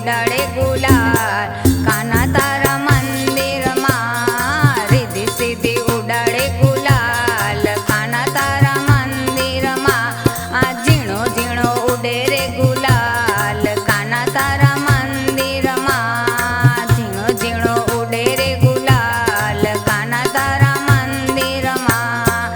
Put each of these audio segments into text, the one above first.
ઉડાડે ગુલાલ કાના તારા મંદિરમાં રીધી સીધી ઉડાડે ગુલાલ કાના તારા મંદિરમાં આ ઝીણો ઝીણો ઉડે રે ગુલાલ કાના તારા મંદિરમાં ઝીણો ઝીણો ઉડે રે ગુલાલ કાના તારા મંદિરમાં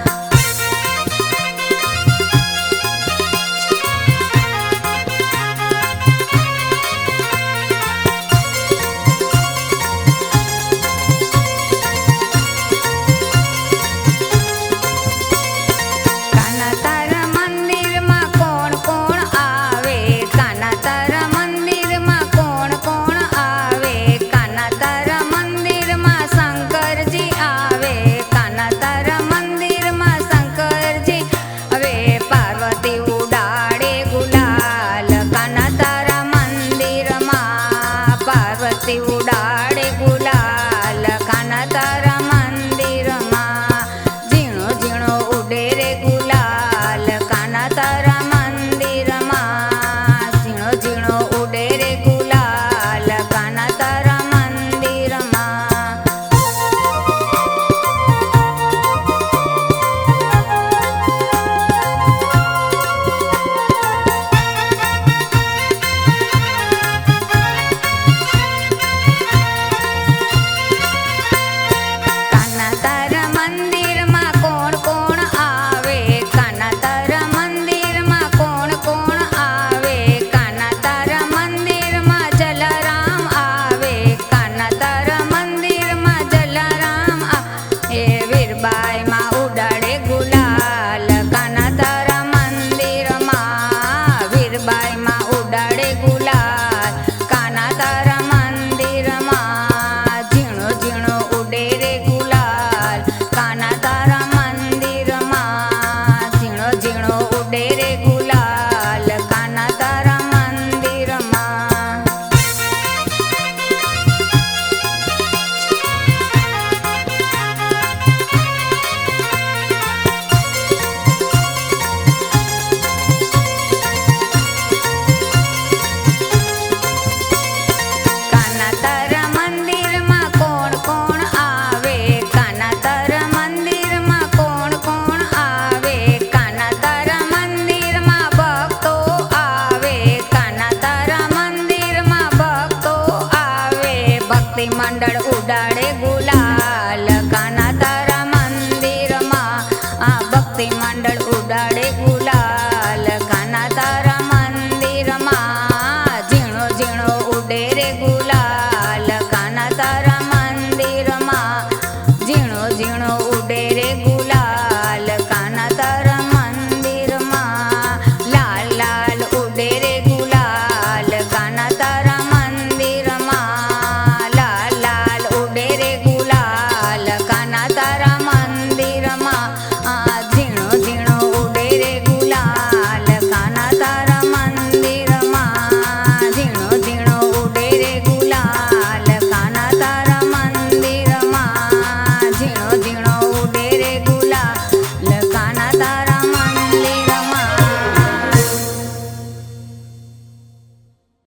કાના તારા મંદિરમાં કોણ કોણ આવે કાના તારા મંદિરમાં કોણ કોણ આવે કાના તારા મંદિરમાં શંકરજી આવે કાના તારા મંદિરમાં શંકરજી હવે પાર્વતી ઉડાડે ગુલાલ કાના તારા મંદિરમાં પાર્વતી ઉડાડે ગુલાલ કાના તારા મંદિરમાં ઝીણો ઝીણો ઉડે રે ગુલાલ કાના તારા મંદિરમાં ઝીણો ઝીણો ઉડે રે ગુલાલ કાના તારા મંદિરમાં કાના તારા મંદિરમાં કોણ કોણ આવે કાના તારા મંદિરમાં કોણ કોણ આવે કાના તારા મંદિરમાં જલારામ આવે કાના તારા મંદિરમાં જલારામ એ વીરબાઈમાં ઉડાડે ગુલાલ કાના તારા મંદિરમાં વીરબાઈમાં ઉડાડે ગુલાલ કાના તારા મંદિરમાં ઝીણો ઝીણો ઉડે રે ગુલાલ કાના તારા મંદિરમાં ઝીણો ઝીણો ઉડે રે ગુલાલ કાના તારા મંદિરમાં કાના તારા મંદિરમાં કોણ કોણ આવે કાના તારા મંદિરમાં કોણ કોણ આવે કાના તારા મંદિરમાં ભક્તો આવે કાના તારા મંદિરમાં ભક્તો આવે ભક્તિ મંડળ ઉડાડે ગુલાલ કાના તારા મંદિરમાં આ ભક્તિ મંડળ ઉડાડે ગુલાલ કાના તારા મંદિરમાં ઝીણો ઝીણો ઉડે રે ગુલાલ